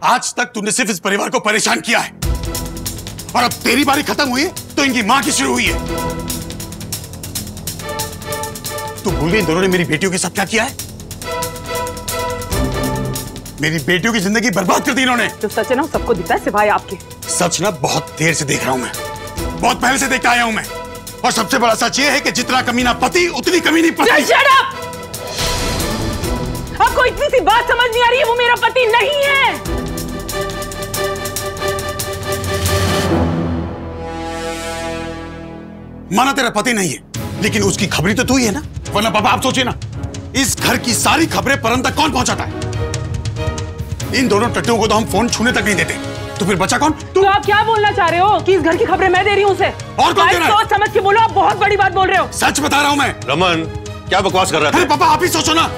आज तक तूने सिर्फ इस परिवार को परेशान किया है और अब तेरी बारी खत्म हुई है तो इनकी मां की शुरू हुई है। तू भूल गई इन दोनों ने मेरी बेटियों के साथ क्या किया है? मेरी बेटियों की जिंदगी बर्बाद कर दी इन्होंने। जो सच है ना सबको दिखता है सिवाय आपके। सच ना बहुत देर से देख रहा हूं मैं, बहुत पहले से देखता आया हूं मैं। और सबसे बड़ा सच ये है कि जितना कमीना पति उतनी कमीनी पत्नी। Shut up! आपको इतनी सी बात समझ नहीं आ रही है, वो मेरा पति नहीं है। माना तेरा पति नहीं है, लेकिन उसकी खबरी तो तू ही है ना। वरना पापा आप सोचिए ना, इस घर की सारी खबरें परम तक कौन पहुंचाता है? इन दोनों टट्टुओं को तो हम फोन छूने तक नहीं देते, तो फिर बचा कौन? तू। तो आप क्या बोलना चाह रहे हो कि इस घर की खबरें मैं दे रही हूं उसे? और कौन दे रहा है? सोच समझ के बोलो, आप बहुत बड़ी बात बोल रहे हो। सच बता रहा हूं मैं। रमन क्या बकवास कर रहा था? अरे पापा आप ही सोचो ना,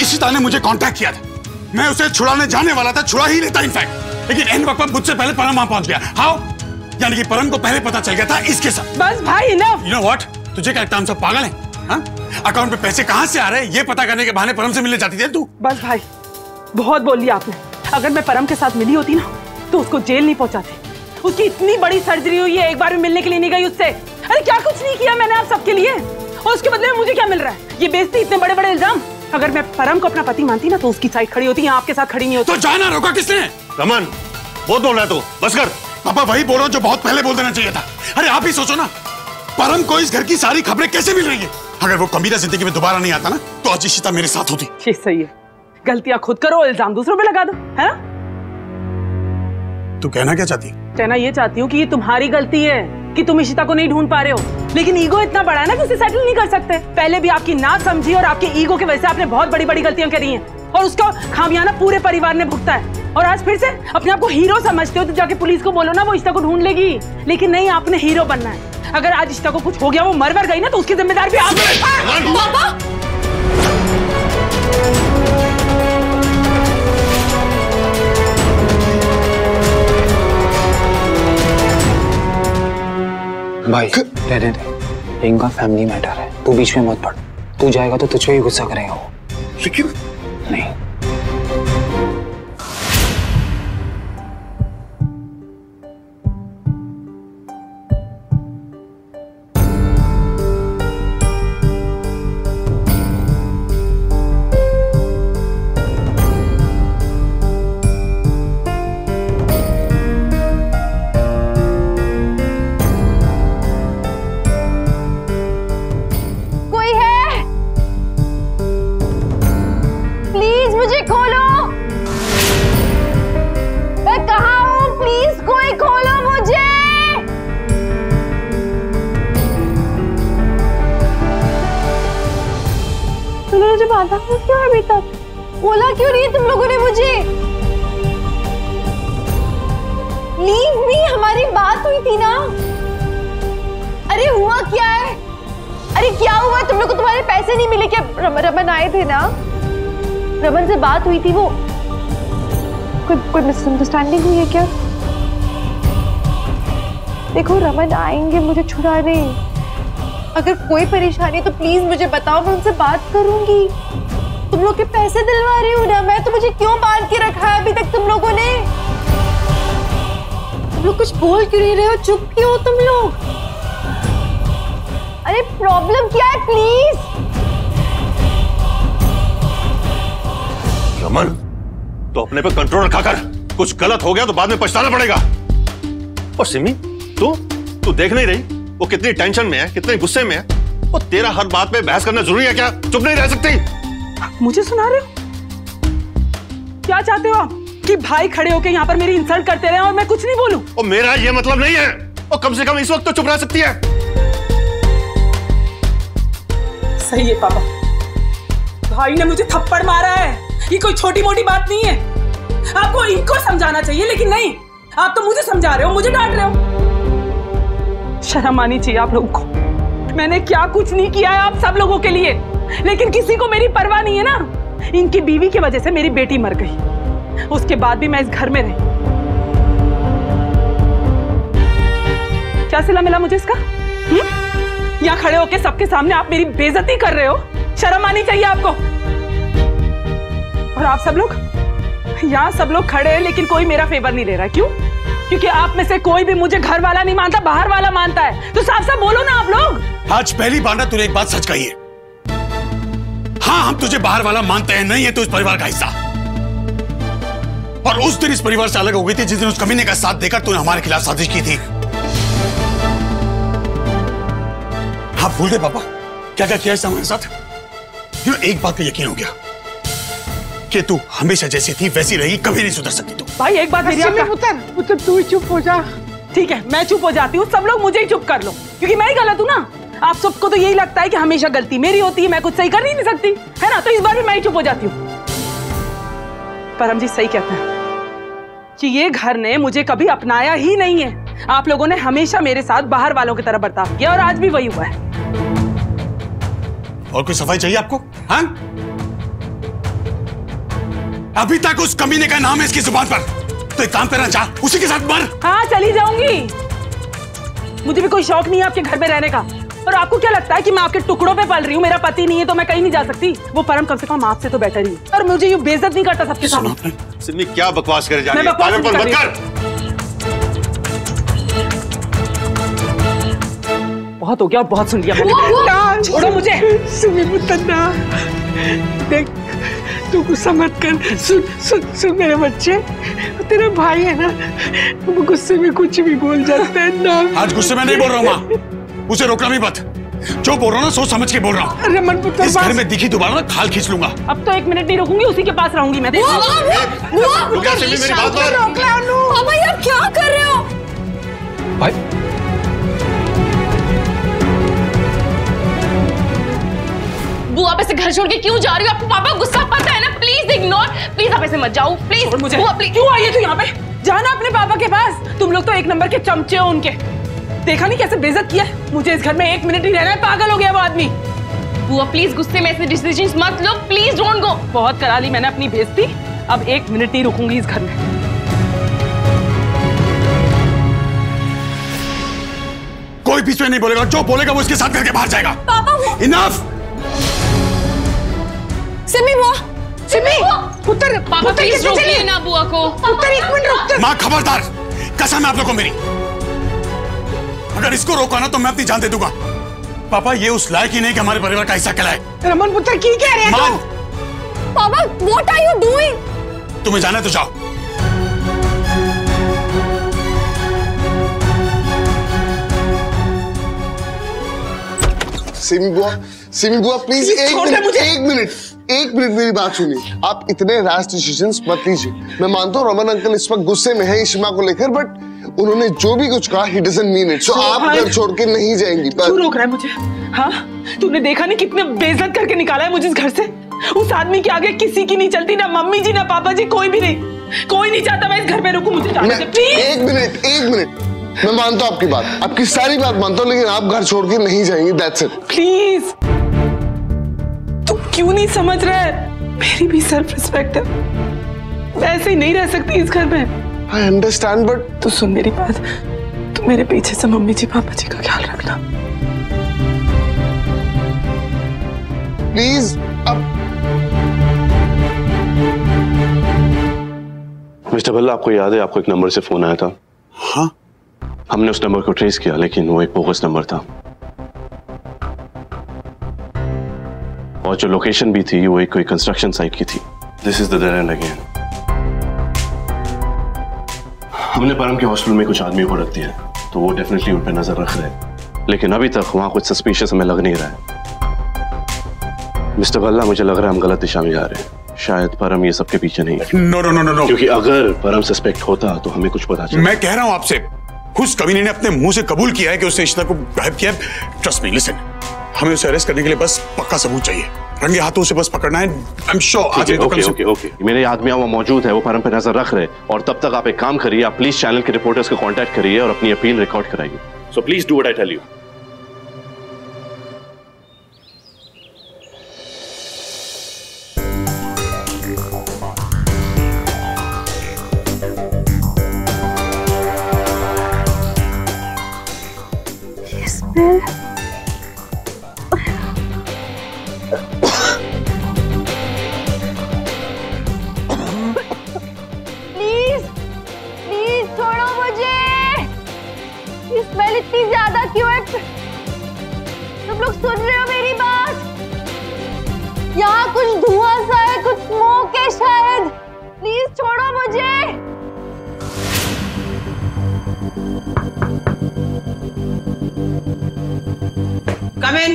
इशिता ने मुझे कांटेक्ट किया था, मैं उसे छुड़ाने जाने वाला था, छुड़ा ही लेता इनफैक्ट, लेकिन एन वक्त पर मुझसे पहले परम वहां पहुंच गया। हाउ? यानी कि परम को पहले पता चल गया था इसके साथ। बस भाई इनफ। यू नो व्हाट, तुझे क्या लगता है हम सब पागल हैं? हाँ? अकाउंट पे पैसे कहां से आ रहे हैं ये पता करने के बहाने परम से मिलने जाती थी तू। बस भाई बहुत बोल लिया आपने। अगर मैं परम के साथ मिली होती ना तो उसको जेल नहीं पहुंचाती। उसकी इतनी बड़ी सर्जरी हुई है, एक बार भी मिलने के लिए नहीं गई उससे। अरे क्या कुछ नहीं किया मैंने आप सबके लिए, और उसके बदले में मुझे क्या मिल रहा है? ये बेइज्जती, इतने बड़े बड़े इल्जाम। अगर मैं परम को अपना पति मानती ना तो उसकी साइड खड़ी होती, यहाँ आपके साथ खड़ी नहीं होती। तो जाना रोका किसने? रमन बहुत बोल रहा है तू, बस कर। पापा वही बोल रहा हूं जो बहुत पहले बोल देना चाहिए था। अरे आप ही सोचो ना, परम को इस घर की सारी खबरें कैसे मिल रही है? अगर वो कमीना जिंदगी में दोबारा नहीं आता ना तो आज इशिता मेरे साथ होती। ये सही है, गलतियां खुद करो, इल्जाम दूसरों पे लगा दो, है ना? तू कहना क्या चाहती है? कहना ये चाहती हूँ कि ये तुम्हारी गलती है कि तुम इशिता को नहीं ढूंढ पा रहे हो, लेकिन ईगो इतना बड़ा है ना कि उसे सेटल नहीं कर सकते। पहले भी आपकी ना समझी और आपके ईगो की वजह से आपने बहुत बड़ी बड़ी गलतियां करी हैं, और उसका खामियाजा पूरे परिवार ने भुगता है। और आज फिर से अपने आप को हीरो समझते हो तो जाके पुलिस को बोलो ना, वो इशिता को ढूंढ लेगी। लेकिन नहीं, आपने हीरो बनना है। अगर आज इशिता को कुछ हो गया, वो मर गई ना, तो उसकी जिम्मेदारी भी आप। पापा भाई दे इनका फैमिली मैटर है, तू बीच में मत पड़। तू जाएगा तो तुझे ही गुस्सा करेगा वो। लेकिन नहीं क्यों अभी तक बोला क्यों नहीं तुम लोगों ने मुझे? लीव मी, हमारी बात हुई थी ना। अरे हुआ क्या है? अरे क्या हुआ? तुम लोग को तुम्हारे पैसे नहीं मिले क्या? रमन आए थे ना, रमन से बात हुई थी। वो कोई मिसअंडरस्टैंडिंग हुई है क्या? देखो रमन आएंगे मुझे छुड़ाने, अगर कोई परेशानी तो प्लीज मुझे बताओ, मैं उनसे बात करूंगी। तुम लोग के पैसे दिलवा रही हूँ ना मैं, तो मुझे क्यों बांध के रखा है अभी तक तुम लोगों ने? तुम लोग कुछ बोल क्यों नहीं रहे हो? चुप क्यों हो तुम लोग? अरे प्रॉब्लम क्या है प्लीज? रमन तो अपने पे कंट्रोल रखा कर, कुछ गलत हो गया तो बाद में पछताना पड़ेगा। और सिमी तू देख नहीं रही वो कितनी टेंशन में है, कितने गुस्से में है? और तेरा हर बात पे बहस करना जरूरी है क्या? चुप नहीं रह सकती? मुझे सुना रहे हो? क्या चाहते हो आप कि भाई खड़े होकर यहाँ पर मेरी इंसल्ट करते रहे और मैं कुछ नहीं बोलूं? और मेरा ये मतलब नहीं है, और कम से कम इस वक्त तो चुप रह सकती है। सही है पापा, भाई ने मुझे थप्पड़ मारा है, ये कोई छोटी मोटी बात नहीं है। आपको इनको समझाना चाहिए, लेकिन नहीं, आप तो मुझे समझा रहे हो, मुझे डांट रहे हो। शर्म आनी चाहिए आप लोगों को। मैंने क्या कुछ नहीं किया है आप सब लोगों के लिए, लेकिन किसी को मेरी परवाह नहीं है ना। इनकी बीवी की वजह से मेरी बेटी मर गई, उसके बाद भी मैं इस घर में रही। क्या सिला मिला मुझे इसका? यहाँ खड़े होके सबके सामने आप मेरी बेइज्जती कर रहे हो, शर्म आनी चाहिए आपको। और आप सब लोग यहाँ सब लोग खड़े हैं लेकिन कोई मेरा फेवर नहीं ले रहा। क्यों? क्योंकि आप में से कोई भी मुझे घर वाला नहीं मानता, बाहर वाला मानता है। तो साफ साफ बोलो ना आप लोग। आज पहली बार ना तूने एक बात सच कही है। हाँ, हम तुझे बाहर वाला मानते हैं, नहीं है तो इस परिवार का हिस्सा। और उस दिन इस परिवार से अलग हो गई थी जिस दिन उस कमीने का साथ देकर तूने हमारे खिलाफ साजिश की थी। हाँ, भूल गए पापा क्या क्या किया हमारे साथ? एक बात का यकीन हो गया कि तू हमेशा जैसी थी वैसी रही, कभी नहीं सुधर सकती तू। भाई एक बात मेरी पुत्र तू चुप हो जा। ठीक है, मैं चुप हो जाती हूँ, सब लोग मुझे ही चुप कर लो, क्योंकि मैं ही गलत हूँ ना। आप सबको तो यही लगता है कि हमेशा गलती मेरी होती है, मैं कुछ सही कर ही नहीं सकती, है ना? तो इस बार भी मैं ही चुप हो जाती हूँ। परम जी सही कहते हैं कि ये घर ने मुझे कभी अपनाया ही नहीं है। आप लोगों ने हमेशा मेरे साथ बाहर वालों की तरह बर्ताव किया और आज भी वही हुआ है। और कोई सफाई चाहिए आपको? हाँ, अभी तक उस कमीने का नाम है इसकी जुबान पर, तो एक काम करना चाह, उसी के साथ मर। हाँ, चली जाऊंगी। मुझे भी कोई शौक नहीं है आपके घर में रहने का। और आपको क्या लगता है कि मैं आपके टुकड़ों पे पल रही हूँ? मेरा पति नहीं है तो मैं कहीं नहीं जा सकती। वो परम कम से कम आपसे तो बेटर ही है, और मुझे ये बेइज्जत नहीं करता सबके सामने। सिमी क्या बकवास करे जा रही है? पागलपन मत कर। बहुत हो गया, बहुत सुन लिया मैंने। छोड़ो मुझे। सिमी पुत्र ना, देख तू गुस्सा मत कर। सुन मेरे बच्चे, तेरा भाई है ना, वो गुस्से में कुछ भी बोल जाता है ना। आज गुस्से में नहीं बोल रहा हूँ माँ, उसे रोकना भी मत। जो बोल रहा हूँ ना सोच समझ के बोल रहा हूँ। रमन पुत्र, इस घर में दिखी दोबारा ना खाल खींच लूंगा। अब तो 1 मिनट नहीं रुकूंगी, उसी के पास रहूंगी मैं। पापा ये आप क्या कर रहे हो? भाई बुआ आप ऐसे घर छोड़ के क्यों जा रही हो? आपको पापा गुस्सा पता है ना? प्लीज इग्नोर, प्लीज आप ऐसे मत जाओ प्लीज। मुझे बुआ प्लीज। क्यों आई है तू यहाँ पे? जाना अपने पापा के पास। तुम लोग तो 1 नंबर के चमचे हो उनके। देखा नहीं कैसे बेइज्जत किया? मुझे इस घर में 1 मिनट नहीं रहना है, पागल हो गया वो आदमी। बुआ प्लीज गुस्से में ऐसे डिसीजंस मत लो, प्लीज डोंट गो। बहुत करा ली मैंने अपनी बेइज्जती, अब 1 मिनट नहीं रुकूंगी इस घर में। कोई बीच में नहीं बोलेगा, जो बोलेगा वो इसके साथ करके बाहर जाएगा। पापा वो इनफ। सिमी बुआ, सिमी पुत्र, पापा प्लीज रोकिए ना बुआ को। पुत्र 1 मिनट रुक। माँ खबरदार, कसम है आप लोगों को मेरी, अगर इसको रोका ना तो मैं अपनी जान दे दूंगा। पापा ये उस लायक ही नहीं कि हमारे परिवार का हिस्सा कहलाए। रमन पुत्र की कह रहे मान, हैं? पापा व्हाट आर यू डूइंग? तुम्हें जाना है तो जाओ। सिमी बुआ प्लीज एक मिनट मेरी बात सुनिए। आप इतने रैश डिसीजंस मत लीजिए। मैं मानता हूँ रमन अंकल इस वक्त गुस्से में है इशिमा को लेकर, बट उन्होंने जो भी कुछ कहा ही डजंट मीन इट। सो आप घर छोड़ के नहीं जाएंगी। क्यों रोक रहा है मुझे? हाँ, तूने देखा नहीं कितने बेइज्जत करके निकाला है मुझे इस घर से? उस आदमी के आगे किसी की नहीं चलती, ना मम्मी जी ना पापा जी, कोई भी नहीं। कोई नहीं चाहता मैं इस घर में रुकूं, मुझे जाने दे प्लीज। एक मिनट मैं मानता हूँ आपकी बात, आपकी सारी बात मानता हूँ, लेकिन आप घर छोड़ के नहीं जाएंगी। That's it. प्लीज। तुम क्यों नहीं समझ रहे? मेरी भी सेल्फ रिस्पेक्ट है, मैं ऐसे ही नहीं रह सकती इस घर में। आई अंडरस्टैंड बट तो सुन मेरी बात, तुम मेरे पीछे से मम्मी जी पापा जी का ख्याल रखना प्लीज। अब मिस्टर भल्ला, आपको याद है आपको एक नंबर से फोन आया था? हाँ, हमने उस नंबर को ट्रेस किया, लेकिन वो एक बोगस नंबर था, और जो लोकेशन भी थी वो एक कोई कंस्ट्रक्शन साइट की थी। This is the dead and again. हमने परम के हॉस्पिटल में कुछ आदमियों को रख दिया, तो वो डेफिनेटली उन पर नजर रख रहे हैं, लेकिन अभी तक वहां कुछ सस्पिशियस हमें लग नहीं रहा है। मिस्टर भल्ला, मुझे लग रहा है हम गलत दिशा में जा रहे हैं। शायद परम ये सबके पीछे नहीं है। No no no no no, क्योंकि अगर परम सस्पेक्ट होता तो हमें कुछ पता चलता। मैं कह रहा हूं आपसे, उस कमीने ने अपने मुंह से कबूल किया है कि उसने इशिता को गायब किया। ट्रस्ट मी, लिसन, हमें उसे अरेस्ट करने के लिए बस पक्का सबूत चाहिए। रंगे हाथों से बस पकड़ना है। आई एम श्योर आज नहीं तो कल से। ओके, मेरे आदमी वहाँ मौजूद है, वो परम पे नजर रख रहे हैं, और तब तक आप एक काम करिए, आप प्लीज चैनल के रिपोर्टर्स को कांटेक्ट करिए और अपनी अपील रिकॉर्ड कराइए। So please do what I tell you. Smell इतनी ज्यादा क्यों है? तुम लोग सुन रहे हो मेरी बात? यहाँ कुछ धुआं सा है, कुछ स्मोक है शायद। प्लीज छोड़ो मुझे। कम इन।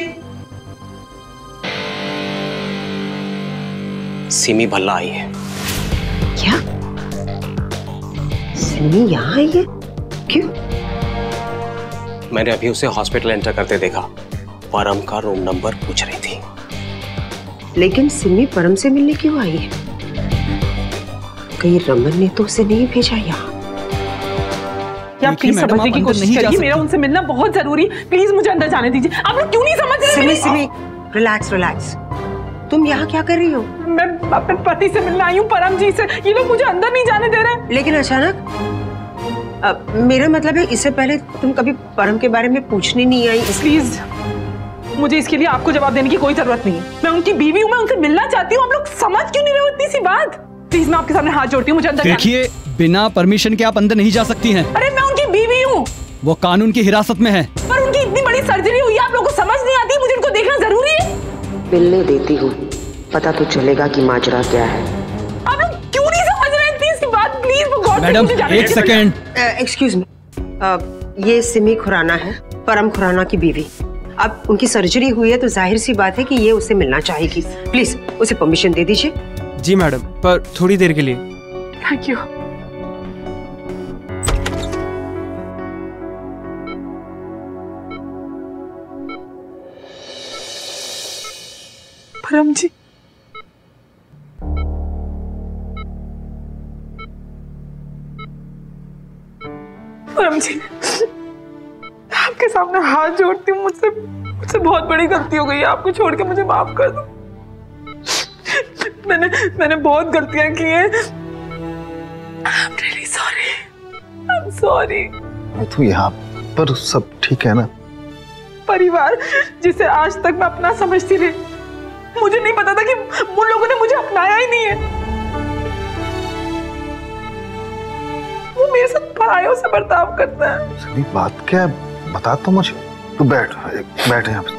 सिमी भल्ला आई है। क्या? सिमी यहाँ आई है? क्यों? मैंने अभी उसे हॉस्पिटल एंटर करते देखा। परम का रूम नंबर पूछ रही थी। लेकिन सिमी परम से मिलने क्यों आई है? कहीं रमन ने तो उसे नहीं भेजा यहाँ? आप प्लीज समझने की कोशिश करिए, मेरा उनसे मिलना बहुत जरूरी। प्लीज मुझे अंदर जाने दीजिए। आप लोग क्यों नहीं समझ रहे? Simi, relax relax. तुम यहाँ क्या कर रही हो? मैं अपने पति से मिलने आई हूँ, परम जी से। ये लोग मुझे अंदर नहीं जाने दे रहे। लेकिन अचानक मेरा मतलब है, इससे पहले तुम कभी परम के बारे में पूछने नहीं आई? प्लीज, मुझे इसके लिए आपको जवाब देने की कोई जरूरत नहीं है। मैं उनकी बीवी हूँ, मैं उनसे मिलना चाहती हूँ। आप लोग समझ क्यों नहीं रहे हो इतनी सी बात? प्लीज, मैं आपके सामने हाथ जोड़ती हूँ, मुझे अंदर देखिए, बिना परमिशन के आप अंदर नहीं जा सकती हैं। अरे मैं उनकी बीवी हूँ। वो कानून की हिरासत में है। पर उनकी इतनी बड़ी सर्जरी हुई है, आप लोगों को समझ नहीं आती? मुझे उनको देखना जरूरी है। मिलने देती हूँ, पता तो चलेगा कि माजरा क्या है। आप लोग क्यों नहीं समझ रहे इतनी सी बात? प्लीज मैडम, एक सेकेंड। एक्सक्यूज मी, ये सिमी खुराना है, परम खुराना की बीवी। अब उनकी सर्जरी हुई है तो जाहिर सी बात है कि ये उससे मिलना चाहेगी। प्लीज उसे परमिशन दे दीजिए। जी मैडम, पर थोड़ी देर के लिए। Thank you. परम जी, परम जी, आपके सामने हाथ जोड़ती हूँ। मुझसे बहुत बड़ी गलती हो गई है। आपको छोड़ के मुझे माफ कर दो। मैंने बहुत गलतियां की हैं। I'm really sorry. I'm sorry. तू यहाँ पर सब ठीक है ना? परिवार जिसे आज तक मैं अपना समझती रही, मुझे नहीं पता था कि उन लोगों ने मुझे अपनाया ही नहीं है। वो मेरे साथ परायों से बर्ताव करता है। सभी बात क्या है, बता तो मुझे। तू बैठ यहाँ पे।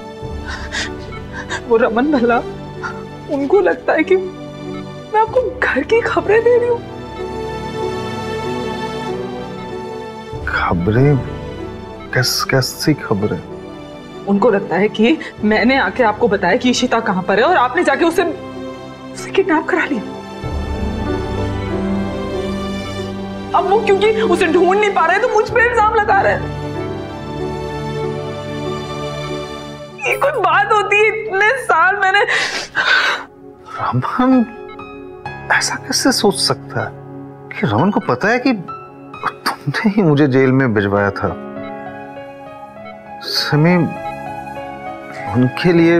वो रमन भल्ला, उनको लगता है कि मैं आपको घर की खबरें दे रही हूँ। खबरें? कैसी खबरें? उनको लगता है कि मैंने आके आपको बताया कि इशिता कहाँ पर है और आपने जाके उसे किडनैप करा लिया। अब वो क्योंकि उसे ढूंढ नहीं पा रहे तो मुझ पे इल्जाम लगा रहे हैं। ये कोई बात होती है? इतने साल मैंने। रमन ऐसा कैसे सोच सकता है कि रमन को पता है कि तुमने ही मुझे जेल में भिजवाया था? सिमी, उनके लिए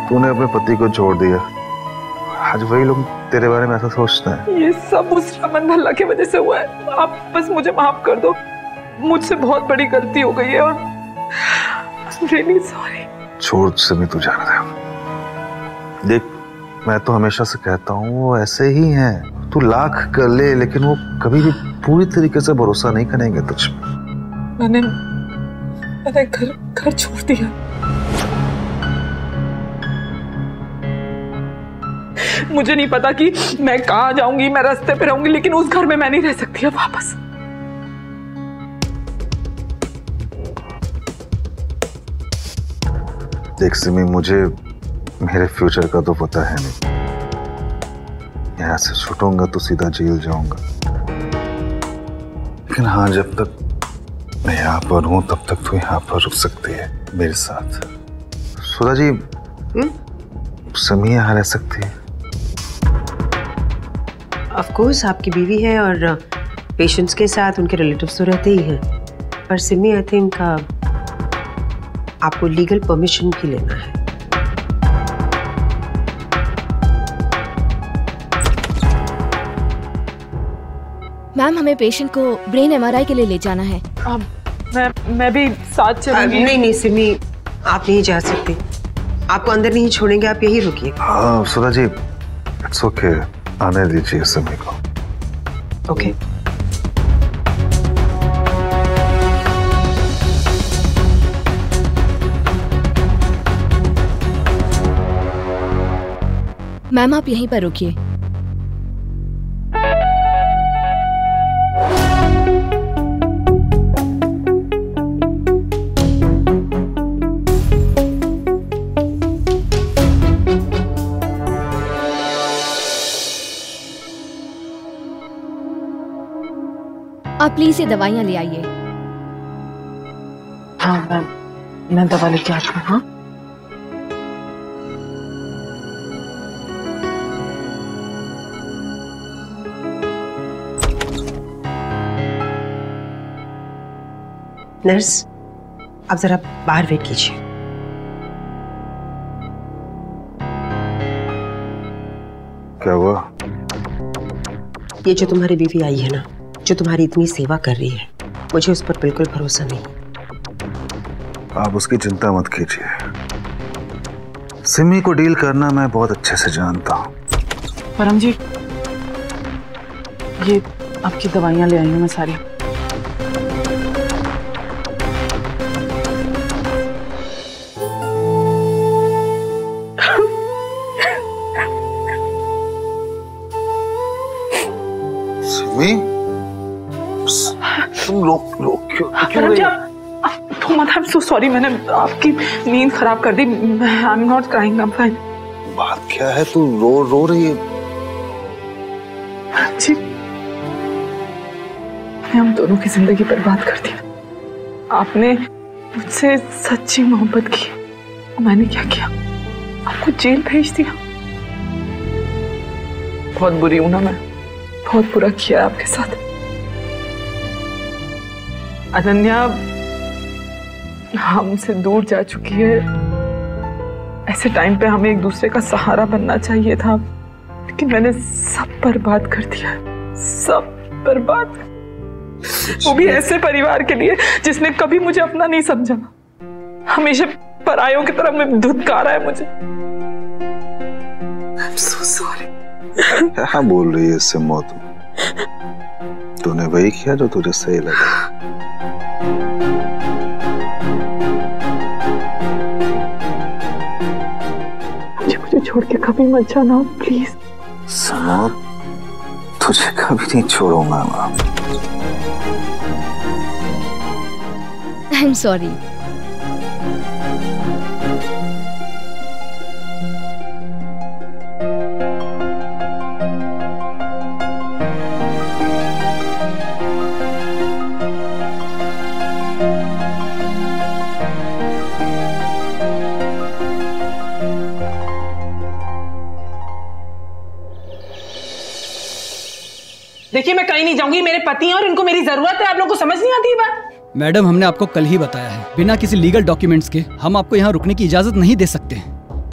तूने अपने पति को छोड़ दिया। आज वही लोग तेरे बारे में ऐसा सोचते हैं। ये सब उस रमन भल्ला की वजह से हुआ है। आप बस मुझे माफ कर दो। मुझसे बहुत बड़ी गलती हो गई है और I'm really sorry। छोड़ सिमी, तू जाने दे। देख, मैं तो हमेशा से कहता हूँ वो ऐसे ही हैं। तू लाख कर ले लेकिन वो कभी भी पूरी तरीके से भरोसा नहीं करेंगे तुझ पे। मैंने घर छोड़ दिया। मुझे नहीं पता कि मैं कहाँ जाऊंगी, मैं रास्ते पे रहूंगी, लेकिन उस घर में मैं नहीं रह सकती अब वापस। देख सिमी, मुझे मेरे फ्यूचर का तो पता है नहीं। यहाँ से छूटूंगा तो सीधा जेल जाऊंगा। लेकिन हाँ, जब तक मैं यहाँ पर हूँ तब तक तो यहाँ पर रुक सकती है मेरे साथ। सुधा जी, सिमी यहाँ रह सकती है? ऑफ कोर्स, आपकी बीवी है और पेशेंट्स के साथ उनके रिलेटिव्स तो रहते ही हैं। पर सिमी, आई थिंक आपको लीगल परमिशन भी लेना है। मैम, हमें पेशेंट को ब्रेन एमआरआई के लिए ले जाना है। मैं भी साथ चलूंगी। नहीं सिमी, आप नहीं जा सकते। आपको अंदर नहीं छोड़ेंगे, आप यही रुकिए। हाँ सुधा जी, इट्स ओके, आने दीजिए सिमी को। ओके। मैम आप यहीं पर रुकिए। आप प्लीज ये दवाइयाँ ले आइए। हाँ मैम, मैं दवा लेके आती हूँ। हाँ नर्स, आप जरा बाहर वेट कीजिए। क्या हुआ? ये जो तुम्हारी बीवी आई है ना, जो तुम्हारी इतनी सेवा कर रही है, मुझे उस पर बिल्कुल भरोसा नहीं। आप उसकी चिंता मत कीजिए। सिमी को डील करना मैं बहुत अच्छे से जानता हूँ। परम जी, ये आपकी दवाइयाँ ले आई हूँ मैं सारी। सिमी, तुम रो क्यों? परम जी, आई एम सो सॉरी, मैंने आपकी नींद खराब कर दी। I am not crying, I am fine. बात क्या है? तू रो रही है? जी, हम दोनों की जिंदगी बर्बाद कर दी। आपने मुझसे सच्ची मोहब्बत की, मैंने क्या किया? आपको जेल भेज दिया। बहुत बुरी हूं ना मैं, बहुत बुरा किया आपके साथ। अनन्या हमसे दूर जा चुकी है। ऐसे टाइम पे हमें एक दूसरे का सहारा बनना चाहिए था, लेकिन मैंने सब बर्बाद कर दिया, सब बर्बाद। वो भी ऐसे परिवार के लिए जिसने कभी मुझे अपना नहीं समझा, हमेशा परायों की तरफ में धुतकारा है मुझे। I'm so sorry। क्या बोल रही है इससे मौत? तूने वही किया जो तुझे सही लगा। मुझे छोड़ के कभी मत जाना प्लीज। समो, तुझे कभी नहीं छोड़ूंगा मैं। I am sorry. देखिए, मैं कहीं नहीं जाऊंगी, मेरे पति हैं और इनको मेरी जरूरत है। आप लोगों को समझ नहीं आती है बात? मैडम, हमने आपको कल ही बताया है, बिना किसी लीगल डॉक्यूमेंट्स के हम आपको यहाँ रुकने की इजाजत नहीं दे सकते।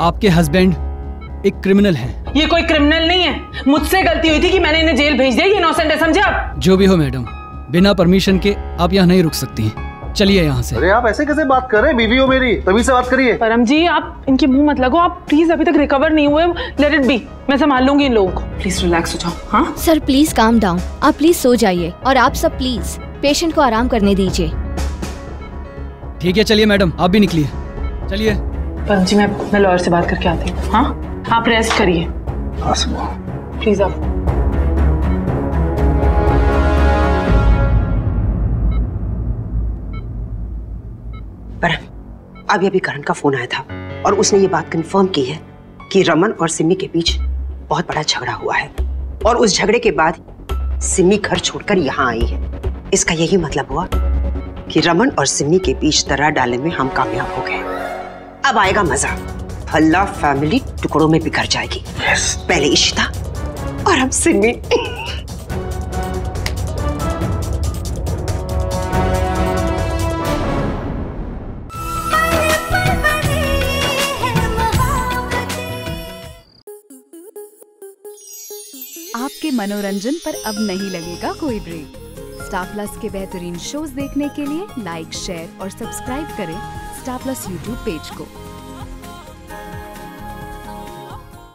आपके हस्बैंड एक क्रिमिनल हैं। ये कोई क्रिमिनल नहीं है, मुझसे गलती हुई थी कि मैंने इन्हें जेल भेज दिया। ये इनोसेंट है, समझे आप? जो भी हो मैडम, बिना परमिशन के आप यहाँ नहीं रुक सकती हैं। चलिए यहाँ से। अरे आप ऐसे कैसे बात कर रहे हैं? बीवी हो मेरी, तभी से बात करिए। परम जी, आप इनके मुंह मत लगो। आप प्लीज, अभी तक रिकवर नहीं हुए, लेट इट बी। मैं संभाल लूंगी इन लोगों को। प्लीज रिलैक्स हो जाओ। हाँ सर, प्लीज काम डाउन। आप प्लीज सो जाइए और आप सब प्लीज पेशेंट को आराम करने दीजिए। ठीक है, चलिए मैडम, आप भी निकलिए। चलिए। परम जी, मैं लॉयर से बात करके आती हूँ। हाँ, आप रेस्ट करिए प्लीज। आप अभी अभी करण का फोन आया था और उसने ये बात कंफर्म की है कि रमन और सिमी के बीच बहुत बड़ा झगड़ा हुआ है और उस झगड़े के बाद सिमी घर छोड़कर यहाँ आई है। इसका यही मतलब हुआ कि रमन और सिमी के बीच दरार डालने में हम कामयाब हो गए। अब आएगा मजा। फल्ला फैमिली टुकड़ों में बिखर जाएगी। पहले इशिता और अब सिमी। आपके मनोरंजन पर अब नहीं लगेगा कोई ब्रेक। स्टार प्लस के बेहतरीन शोज देखने के लिए लाइक, शेयर और सब्सक्राइब करें स्टार प्लस यूट्यूब पेज को।